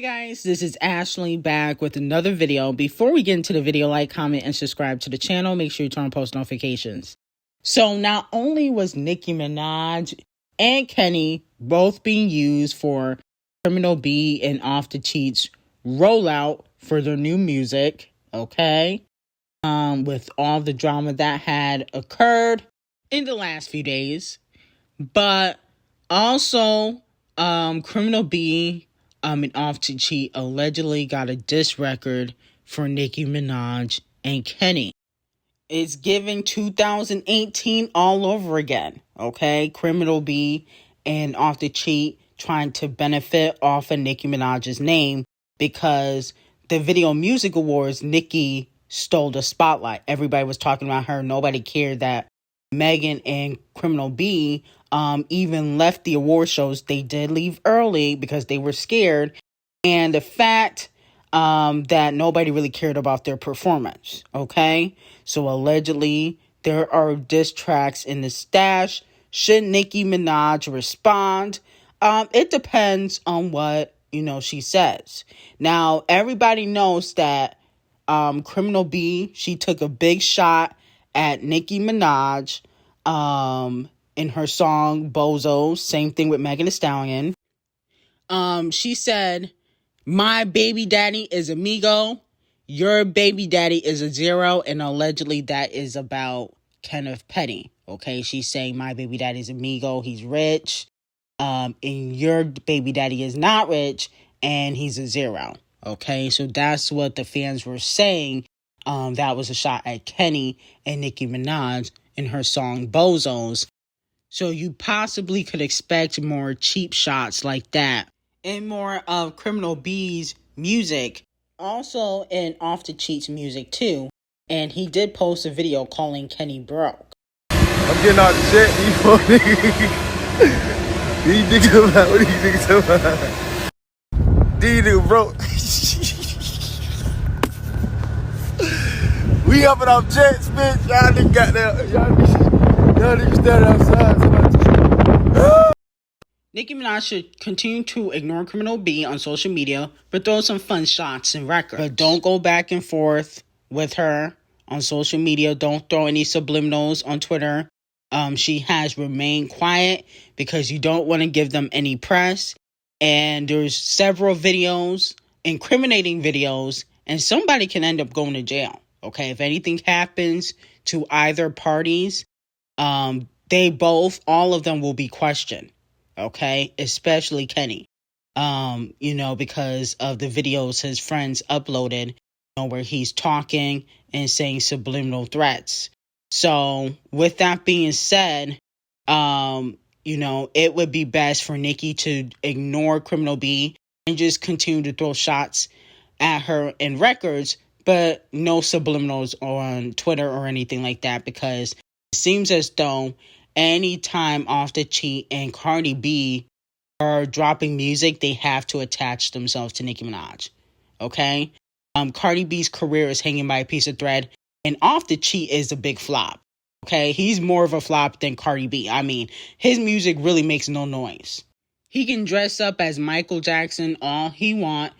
Hi guys, this is Ashley back with another video. Before we get into the video, like, comment, and subscribe to the channel. Make sure you turn on post notifications. So not only was Nicki Minaj and Kenny both being used for Criminal B and Off the Cheats rollout for their new music, okay? With all the drama that had occurred in the last few days. But also, Criminal B and Off to Cheat allegedly got a diss record for Nicki Minaj and Kenny. It's giving 2018 all over again, okay? Criminal B and Off the Cheat trying to benefit off of Nicki Minaj's name because the Video Music Awards, Nicki stole the spotlight. Everybody was talking about her. Nobody cared that Megan and Criminal B even left the award shows. They did leave early because they were scared. And the fact that nobody really cared about their performance, okay? So allegedly, there are diss tracks in the stash. Should Nicki Minaj respond? It depends on what, she says. Now, everybody knows that Criminal B, she took a big shot at Nicki Minaj in her song Bozo. Same thing with Megan Thee Stallion. She said, "My baby daddy is amigo. Your baby daddy is a zero." And allegedly that is about Kenneth Petty. Okay, she's saying my baby daddy is amigo. He's rich. And your baby daddy is not rich and he's a zero. Okay, so that's what the fans were saying. That was a shot at Kenny and Nicki Minaj in her song Bozos. So you possibly could expect more cheap shots like that and more of Criminal B's music. Also in Off the Cheats music too. And he did post a video calling Kenny broke. I'm getting out the jet. What do you think about? What do you think about? These niggas broke. We up and off jets, bitch. Y'all niggas got there. Y'all niggas standing outside. Nicki Minaj should continue to ignore Criminal B on social media, but throw some fun shots and records. But don't go back and forth with her on social media. Don't throw any subliminals on Twitter. She has remained quiet because you don't want to give them any press. And there's several videos, incriminating videos, and somebody can end up going to jail. Okay, if anything happens to either parties, all of them will be questioned. Okay, especially Kenny, because of the videos his friends uploaded, where he's talking and saying subliminal threats. So with that being said, it would be best for Nicki to ignore Criminal B and just continue to throw shots at her in records, but no subliminals on Twitter or anything like that, because it seems as though anytime Off the Cheat and Cardi B are dropping music, they have to attach themselves to Nicki Minaj. Okay? Cardi B's career is hanging by a piece of thread, and Off the Cheat is a big flop. Okay? He's more of a flop than Cardi B. I mean, his music really makes no noise. He can dress up as Michael Jackson all he want.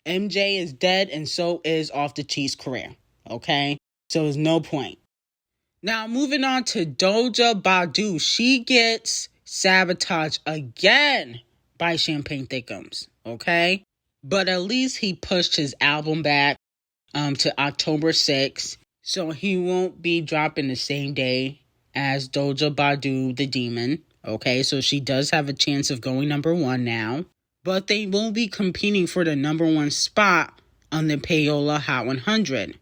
MJ is dead, and so is Off the Cheat's career. Okay? So there's no point. Now, moving on to Doja Cat. She gets sabotaged again by Champagne Thickums, okay? But at least he pushed his album back to October 6th, so he won't be dropping the same day as Doja Cat, the Demon, okay? So she does have a chance of going number one now, but they will be competing for the number one spot on the Payola Hot 100,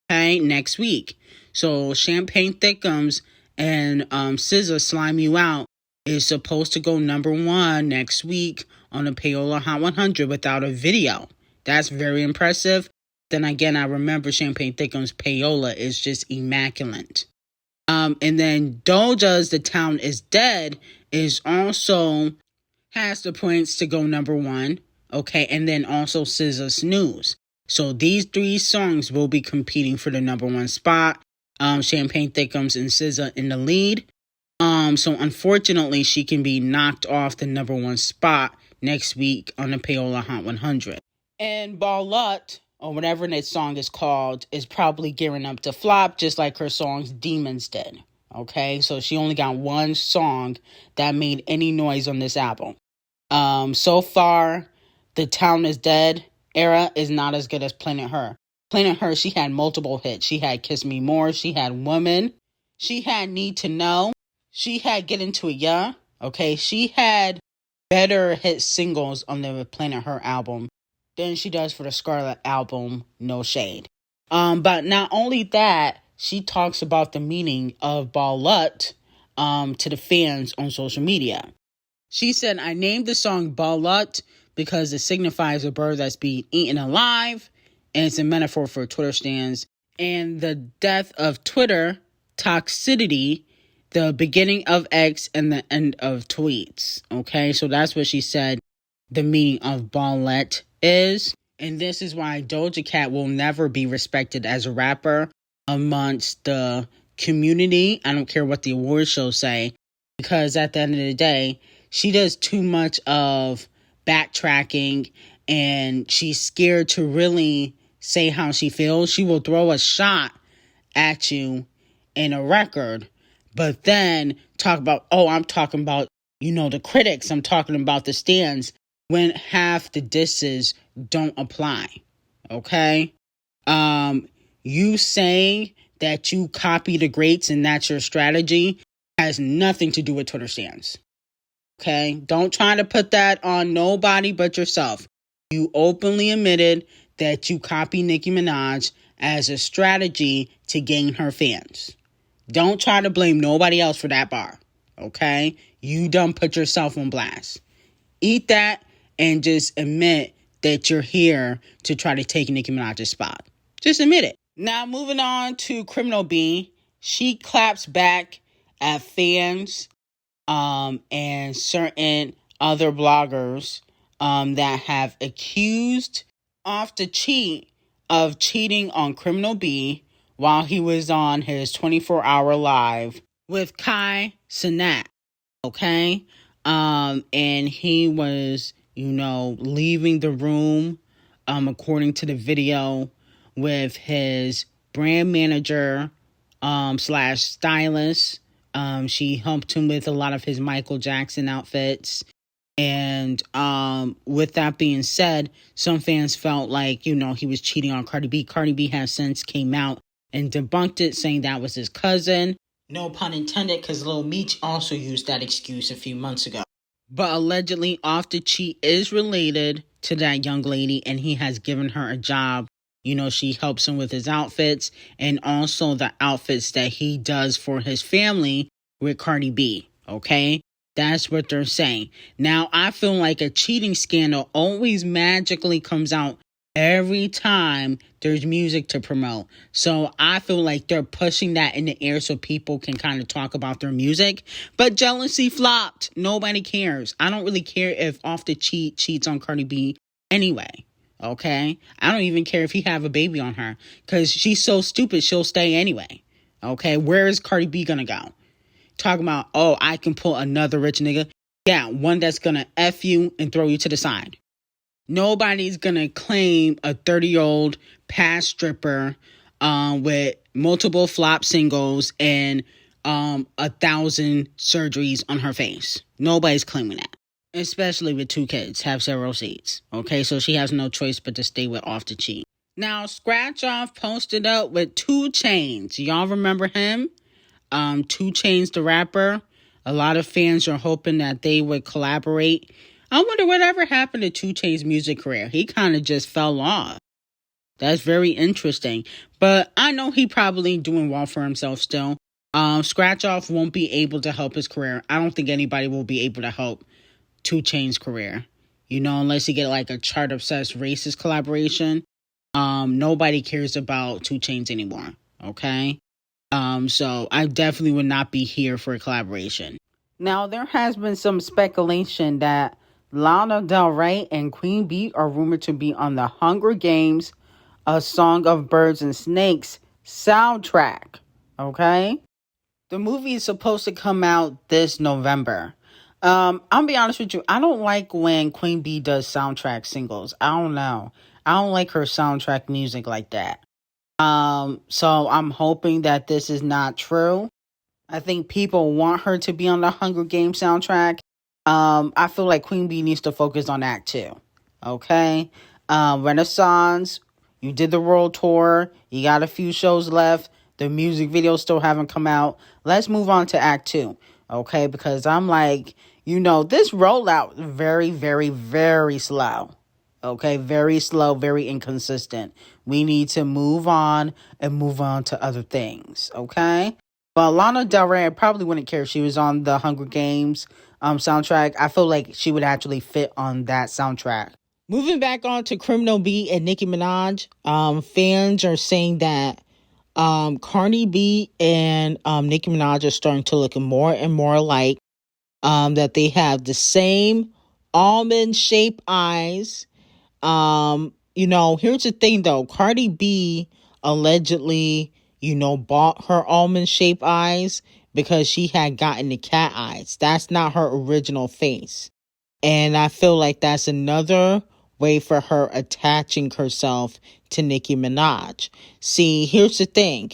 okay, next week. So Champagne Thickums and SZA Slime You Out is supposed to go number one next week on the Payola Hot 100 without a video. That's very impressive. Then again, I remember Champagne Thickums' Payola is just immaculate. And then Doja's The Town Is Dead is also has the points to go number one. Okay, and then also SZA Snooze. So these three songs will be competing for the number one spot. Champagne Thickums and SZA in the lead. So unfortunately, she can be knocked off the number one spot next week on the Payola Hot 100. And LATT0, or whatever that song is called, is probably gearing up to flop, just like her songs Demons did. Okay, so she only got one song that made any noise on this album. So far, the Town is Dead era is not as good as Planet Her. Planet Her, she had multiple hits. She had Kiss Me More. She had Woman. She had Need to Know. She had Get Into It, Yeah. Okay, she had better hit singles on the Planet Her album than she does for the Scarlet album, No Shade. But not only that, she talks about the meaning of LATT0 to the fans on social media. She said, I named the song LATT0 because it signifies a bird that's being eaten alive, and it's a metaphor for Twitter stands and the death of Twitter, toxicity, the beginning of X, and the end of tweets. Okay, so that's what she said the meaning of LATT0 is. And this is why Doja Cat will never be respected as a rapper amongst the community. I don't care what the award shows say, because at the end of the day, she does too much of backtracking, and she's scared to really say how she feels. She will throw a shot at you in a record, but then talk about, oh, I'm talking about, the critics. I'm talking about the stands, when half the disses don't apply. Okay? You saying that you copy the greats and that's your strategy has nothing to do with Twitter stands. Okay? Don't try to put that on nobody but yourself. You openly admitted that you copy Nicki Minaj as a strategy to gain her fans. Don't try to blame nobody else for that bar. Okay? You done put yourself on blast. Eat that and just admit that you're here to try to take Nicki Minaj's spot. Just admit it. Now, moving on to Criminal B. She claps back at fans and certain other bloggers that have accused Off the Cheat of cheating on Criminal B while he was on his 24-hour live with Kai Cenat. Okay? And he was, leaving the room, according to the video, with his brand manager, / stylist. She helped him with a lot of his Michael Jackson outfits. And with that being said, some fans felt like, he was cheating on Cardi B. Cardi B has since came out and debunked it, saying that was his cousin. No pun intended, because Lil Meech also used that excuse a few months ago. But allegedly, Off the Cheat is related to that young lady, and he has given her a job. She helps him with his outfits and also the outfits that he does for his family with Cardi B. Okay? That's what they're saying. Now, I feel like a cheating scandal always magically comes out every time there's music to promote. So I feel like they're pushing that in the air so people can kind of talk about their music. But jealousy flopped. Nobody cares. I don't really care if Off the Cheat cheats on Cardi B anyway. Okay? I don't even care if he have a baby on her, because she's so stupid she'll stay anyway. Okay? Where is Cardi B gonna go? Talking about, oh, I can pull another rich nigga. Yeah, one that's gonna F you and throw you to the side. Nobody's gonna claim a 30-year-old past stripper with multiple flop singles and 1,000 surgeries on her face. Nobody's claiming that. Especially with 2 kids, have several seats. Okay, so she has no choice but to stay with Off the Cheat. Now, Scratch Off posted up with 2 Chainz. Y'all remember him? 2 Chainz, the rapper. A lot of fans are hoping that they would collaborate. I wonder whatever happened to 2 Chainz' music career. He kind of just fell off. That's very interesting. But I know he probably doing well for himself still. Scratch Off won't be able to help his career. I don't think anybody will be able to help 2 Chainz' career. Unless you get like a chart-obsessed racist collaboration. Nobody cares about 2 Chainz anymore. Okay? So I definitely would not be here for a collaboration. Now, there has been some speculation that Lana Del Rey and Queen Bee are rumored to be on the Hunger Games, A Song of Birds and Snakes soundtrack. Okay? The movie is supposed to come out this November. I'll be honest with you. I don't like when Queen B does soundtrack singles. I don't know. I don't like her soundtrack music like that. So I'm hoping that this is not true. I think people want her to be on the Hunger Games soundtrack. I feel like Queen B needs to focus on Act 2. Okay? Renaissance, you did the world tour. You got a few shows left. The music videos still haven't come out. Let's move on to Act 2. Okay? Because I'm like, this rollout very, very, very slow. Okay? Very slow, very inconsistent. We need to move on and move on to other things. Okay? But Lana Del Rey, I probably wouldn't care if she was on the Hunger Games soundtrack. I feel like she would actually fit on that soundtrack. Moving back on to Criminal B and Nicki Minaj, fans are saying that Cardi B and Nicki Minaj are starting to look more and more alike. That they have the same almond-shaped eyes. Here's the thing though. Cardi B allegedly, bought her almond-shaped eyes because she had gotten the cat eyes. That's not her original face. And I feel like that's another way for her attaching herself to Nicki Minaj. See, here's the thing.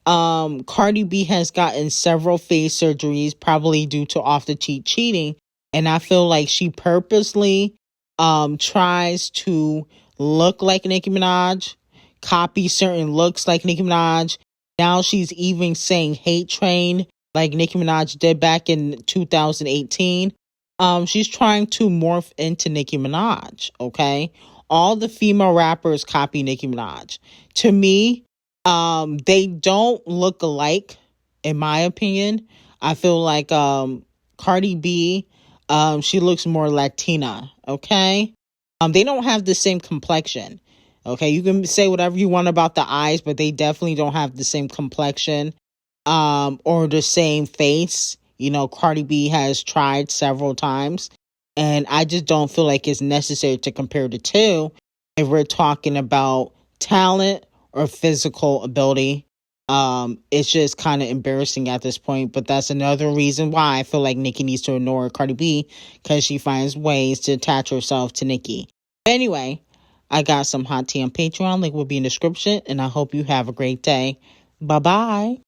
Cardi B has gotten several face surgeries, probably due to off the cheek cheating. And I feel like she purposely tries to look like Nicki Minaj, copy certain looks like Nicki Minaj. Now she's even saying hate train like Nicki Minaj did back in 2018. She's trying to morph into Nicki Minaj, okay? All the female rappers copy Nicki Minaj. To me, they don't look alike, in my opinion. I feel like Cardi B, she looks more Latina, okay? They don't have the same complexion, okay? You can say whatever you want about the eyes, but they definitely don't have the same complexion or the same face. Cardi B has tried several times, and I just don't feel like it's necessary to compare the two if we're talking about talent or physical ability. It's just kind of embarrassing at this point, but that's another reason why I feel like Nicki needs to ignore Cardi B, because she finds ways to attach herself to Nicki. Anyway, I got some hot tea on Patreon. Link will be in the description, and I hope you have a great day. Bye-bye.